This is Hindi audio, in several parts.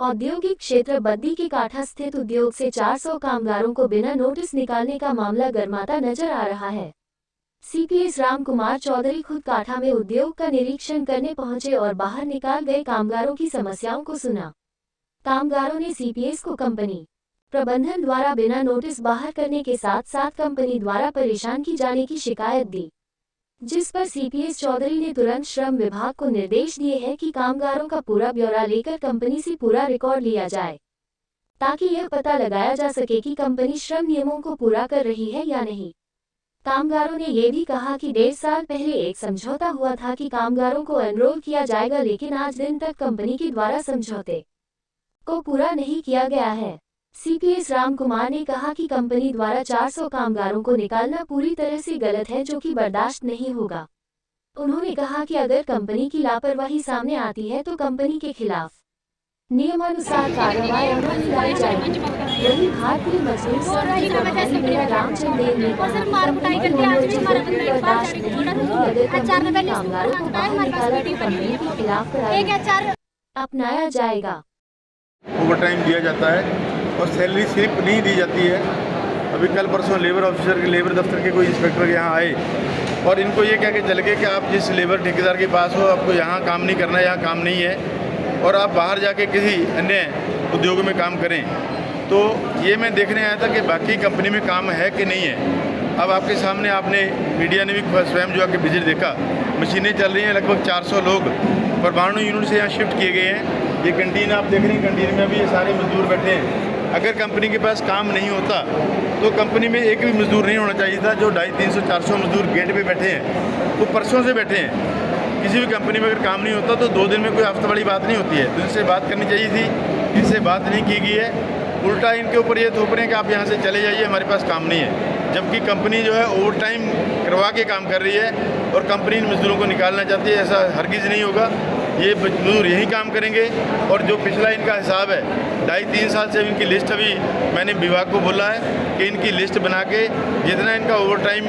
औद्योगिक क्षेत्र बद्दी के काठा स्थित उद्योग से 400 कामगारों को बिना नोटिस निकालने का मामला गरमाता नजर आ रहा है। सीपीएस राम कुमार चौधरी खुद काठा में उद्योग का निरीक्षण करने पहुंचे और बाहर निकाल गए कामगारों की समस्याओं को सुना। कामगारों ने सीपीएस को कंपनी प्रबंधन द्वारा बिना नोटिस बाहर करने के साथ साथ कंपनी द्वारा परेशान की जाने की शिकायत दी, जिस पर सीपीएस चौधरी ने तुरंत श्रम विभाग को निर्देश दिए हैं कि कामगारों का पूरा ब्यौरा लेकर कंपनी से पूरा रिकॉर्ड लिया जाए, ताकि यह पता लगाया जा सके कि कंपनी श्रम नियमों को पूरा कर रही है या नहीं। कामगारों ने यह भी कहा कि 1.5 साल पहले एक समझौता हुआ था कि कामगारों को एनरोल किया जाएगा, लेकिन आज दिन तक कंपनी के द्वारा समझौते को पूरा नहीं किया गया है। सीपीएस राम कुमार ने कहा कि कंपनी द्वारा 400 कामगारों को निकालना पूरी तरह से गलत है, जो कि बर्दाश्त नहीं होगा। उन्होंने कहा कि अगर कंपनी की लापरवाही सामने आती है तो कंपनी के खिलाफ नियमानुसार कार्रवाई की जाएगी। वहीं भारतीय मजदूर संघ मेरा रामचंद्र देव ने कहा कि कंपनी बर्दाश्त नहीं होगी अगर कंपनी के कामगारों को बाहर निकाला तो कंपनी के खिलाफ कार्रवाई अपनाया जाएगा। ओवर टाइम दिया जाता है और सैलरी सिर्फ नहीं दी जाती है। अभी कल परसों लेबर ऑफिसर के लेबर दफ्तर के कोई इंस्पेक्टर यहाँ आए और इनको ये कह के चल गए कि आप जिस लेबर ठेकेदार के पास हो आपको यहाँ काम नहीं करना है, यहाँ काम नहीं है और आप बाहर जाके किसी अन्य उद्योग में काम करें। तो ये मैं देखने आया था कि बाकी कंपनी में काम है कि नहीं है। अब आपके सामने आपने मीडिया ने भी स्वयं जो आके विजिट देखा, मशीनें चल रही हैं, लगभग 400 लोग परमाणु यूनिट से यहाँ शिफ्ट किए गए हैं। ये कैंटीन आप देख रहे हैं, कैंटीन में भी ये सारे मजदूर बैठे हैं। अगर कंपनी के पास काम नहीं होता तो कंपनी में एक भी मजदूर नहीं होना चाहिए था। जो 250, 300, 400 मजदूर गेट पे बैठे हैं वो परसों से बैठे हैं। किसी भी कंपनी में अगर काम नहीं होता तो 2 दिन में कोई हफ्ते बड़ी बात नहीं होती है, तो इनसे बात करनी चाहिए थी। इनसे बात नहीं की गई है, उल्टा इनके ऊपर ये थोप रहे हैं कि आप यहाँ से चले जाइए, हमारे पास काम नहीं है। जबकि कंपनी जो है ओवर टाइम करवा के काम कर रही है और कंपनी इन मजदूरों को निकालना चाहती है। ऐसा हरगिज़ नहीं होगा। ये मजदूर यही काम करेंगे और जो पिछला इनका हिसाब है 2.5-3 साल से इनकी लिस्ट अभी मैंने विभाग को बोला है कि इनकी लिस्ट बना के जितना इनका ओवर टाइम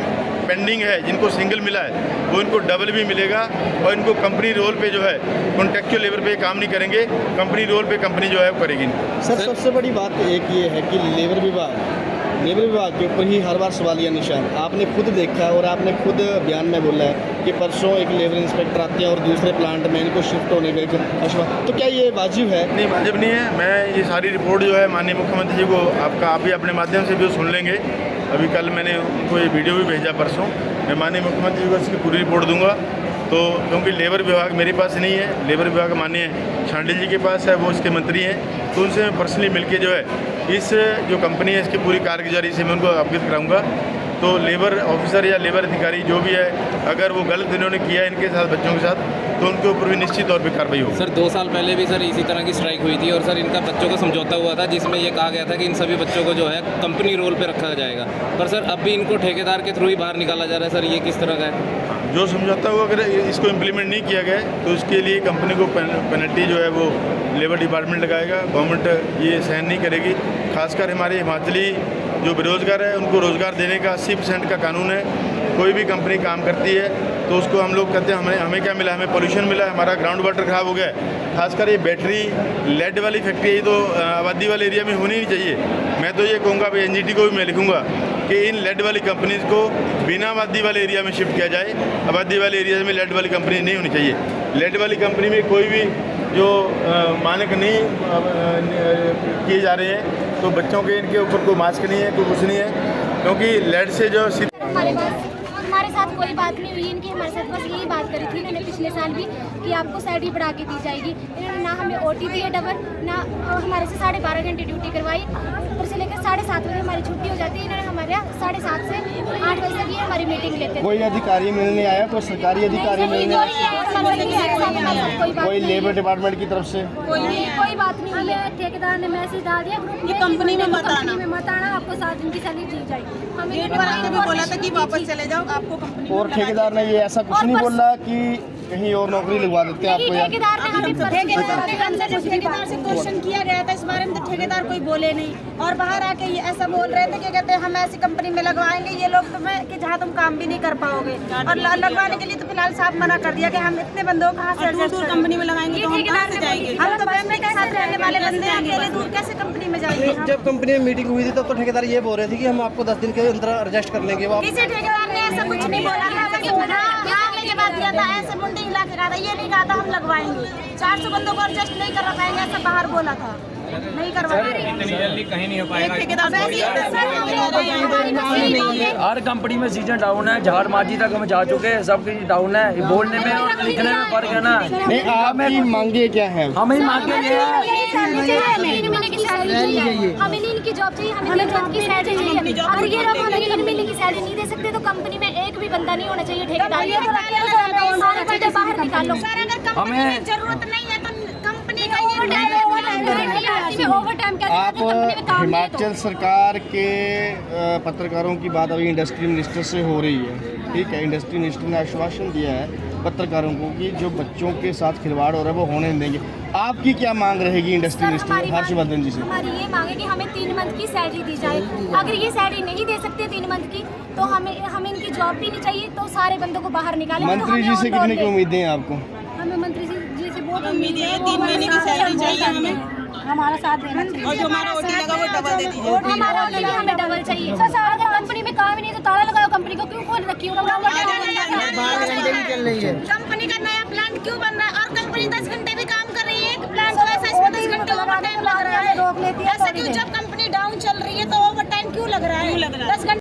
पेंडिंग है, जिनको सिंगल मिला है वो इनको डबल भी मिलेगा और इनको कंपनी रोल पे जो है कॉन्ट्रेक्चुअल लेबर पे काम नहीं करेंगे, कंपनी रोल पे कंपनी जो है वो करेगी। सर सबसे बड़ी बात एक ये है कि लेबर विभाग के ऊपर ही हर बार सवालिया निशान आपने खुद देखा और आपने खुद बयान में बोला है कि परसों एक लेबर इंस्पेक्टर आते हैं और दूसरे प्लांट में इनको शिफ्ट होने के तो क्या ये वाजिब है? नहीं, वाजिब नहीं है। मैं ये सारी रिपोर्ट जो है माननीय मुख्यमंत्री जी को आप भी अपने माध्यम से भी सुन लेंगे। अभी कल मैंने उनको ये वीडियो भी भेजा परसों, मैं माननीय मुख्यमंत्री जी को इसकी पूरी रिपोर्ट दूंगा। तो क्योंकि लेबर विभाग मेरे पास नहीं है, लेबर विभाग माननीय शांडिल जी के पास है, वो इसके मंत्री हैं, तो उनसे मैं पर्सनली मिलके जो है इस जो कंपनी है इसकी पूरी कारगुजारी से मैं उनको अवगत कराऊंगा। तो लेबर ऑफिसर या लेबर अधिकारी जो भी है, अगर वो गलत इन्होंने किया है इनके साथ, बच्चों के साथ, तो उनके ऊपर भी निश्चित तौर पे कार्रवाई होगी। सर 2 साल पहले भी सर इसी तरह की स्ट्राइक हुई थी और सर इनका बच्चों का समझौता हुआ था जिसमें ये कहा गया था कि इन सभी बच्चों को जो है कंपनी रोल पे रखा जाएगा, पर सर अब भी इनको ठेकेदार के थ्रू ही बाहर निकाला जा रहा है। सर ये किस तरह का है? जो समझौता हुआ अगर इसको इम्प्लीमेंट नहीं किया गया तो इसके लिए कंपनी को पेनल्टी जो है वो लेबर डिपार्टमेंट लगाएगा। गवर्नमेंट ये सहन नहीं करेगी। खासकर हमारे हिमाचली जो बेरोज़गार है उनको रोज़गार देने का 80% का कानून है। कोई भी कंपनी काम करती है तो उसको हम लोग कहते हैं हमें क्या मिला, हमें पोल्यूशन मिला, हमारा ग्राउंड वाटर ख़राब हो गया है। खासकर ये बैटरी लेड वाली फैक्ट्री है तो आबादी वाले एरिया में होनी नहीं चाहिए। मैं तो ये कहूँगा भाई एनजीटी को भी मैं लिखूँगा कि इन लेड वाली कंपनीज़ को बिना आबादी वाले एरिया में शिफ्ट किया जाए। आबादी वाले एरिया में लेड वाली कंपनी नहीं होनी चाहिए। लेड वाली कंपनी में कोई भी जो मानक नहीं किए जा रहे हैं तो बच्चों के इनके ऊपर कोई मास्क नहीं है, कोई कुछ नहीं है, क्योंकि लेड से जो हमारे साथ कोई बात नहीं हुई इनकी। हमारे साथ बस यही बात करी थी इन्होंने पिछले साल भी कि आपको सैलरी बढ़ा के दी जाएगी। इन्होंने ना हमें ओटी दी है डबल, ना हमारे से 12.5 घंटे ड्यूटी करवाई। ऊपर से लेकर 7:30 बजे हमारी छुट्टी हो जाती है। इन्होंने हमारे 7:30 से 8 बजे तक ये हमारी मीटिंग लेते हैं। कोई अधिकारी मिलने आया, कोई सरकारी अधिकारी मिलने आया, कोई लेबर डिपार्टमेंट की तरफ से कोई बात नहीं हुई है। ठेकेदार ने मैसेज डाल दिया ग्रुप में, कंपनी में मत आना, आपको 7 दिन की सैलरी दी जाएगी। हमें बोला था कि वापस चले जाओ, आपको कंपनी। और ठेकेदार ने ये ऐसा कुछ नहीं बोला कि कहीं और नौकरी लगवा देते हैं आपको यार। ठेकेदार ने हमें ठेकेदार से क्वेश्चन किया गया था इस बारे में, तो ठेकेदार कोई बोले नहीं, और बाहर आके ये ऐसा बोल रहे थे कि कहते हैं हम ऐसी कंपनी में लगवाएंगे ये लोग तुम्हें कि जहाँ तुम काम भी नहीं कर पाओगे, और लगवाने के लिए तो फिलहाल साफ मना कर दिया कि हम इतने बंदों को कहाँ से एडजस्ट कंपनी में लगाएंगे, तो हम कहाँ से जाएंगे, हम तो फैमिली के साथ रहने वाले बंदे हैं, अकेले दूर कैसे कंपनी में जाएंगे। जब कंपनी में मीटिंग हुई थी तब तो ठेकेदार ये बोल रहे थे कि हम आपको 10 दिन के अंदर एडजस्ट कर लेंगे। वो किसी ठेकेदार ने ऐसा कुछ नहीं बोला था, ये बात किया था, ऐसे मुंडी हिला के कहा था, ये नहीं कहा था हम लगवाएंगे 400 बंदों को एडजस्ट नहीं कर पाएंगे, ऐसा बाहर बोला था, नहीं करवाएंगे। कहीं नहीं हो पाएगा। हर कंपनी में सीजन डाउन है, झाड़ माजी तक हम जा चुके हैं, सब कुछ डाउन है, ये बोलने में और लिखने में फर्क है ना। नहीं, आपकी मांगे क्या है? हमें मांगे हमें इनकी जॉब चाहिए, हमें जॉब की सैलरी चाहिए। अगर ये लोग हमें 3 महीने की सैलरी नहीं दे सकते तो कंपनी में एक भी बंदा नहीं होना चाहिए ठेकेदार, सारे बंदे बाहर निकाल लो। अगर कंपनी में जरूरत नहीं है तो कंपनी का आप हिमाचल सरकार के पत्रकारों की बात अभी इंडस्ट्री मिनिस्टर से हो रही है, ठीक है। इंडस्ट्री मिनिस्टर ने आश्वासन दिया है पत्रकारों को कि जो बच्चों के साथ खिलवाड़ हो रहा है वो होने नहीं देंगे। आपकी क्या मांग रहेगी इंडस्ट्री मिनिस्टर हर्षवर्धन जी से? हमारी ये मांग है कि हमें 3 मंथ की सैलरी दी जाए। अगर ये सैलरी नहीं दे सकते 3 मंथ की तो हमें इनकी जॉब भी नहीं चाहिए, तो सारे बंदों को बाहर निकालें। मंत्री जी से कितनी की उम्मीदें हैं आपको? हमें मंत्री जी से बहुत उम्मीद है, 3 महीने की सैलरी चाहिए हमें, हमारा साथ देना चाहिए, और जो हमारा ओटी लगा वो डबल दे दीजिए, हमारा ओटी भी हमें डबल चाहिए। अगर कंपनी में काम ही नहीं तो ताला लगाओ, कंपनी को क्यों खोल रखी है? कंपनी का नया प्लांट क्यों बन रहा है और कंपनी 10 घंटे भी काम कर रही है, एक प्लांट वैसा इसमें 10 घंटे ओवर टाइम लग रहा है, रोक लेती है। ऐसा क्यों? जब कंपनी डाउन चल रही है तो ओवर टाइम क्यों लग रहा है? 10 घंटे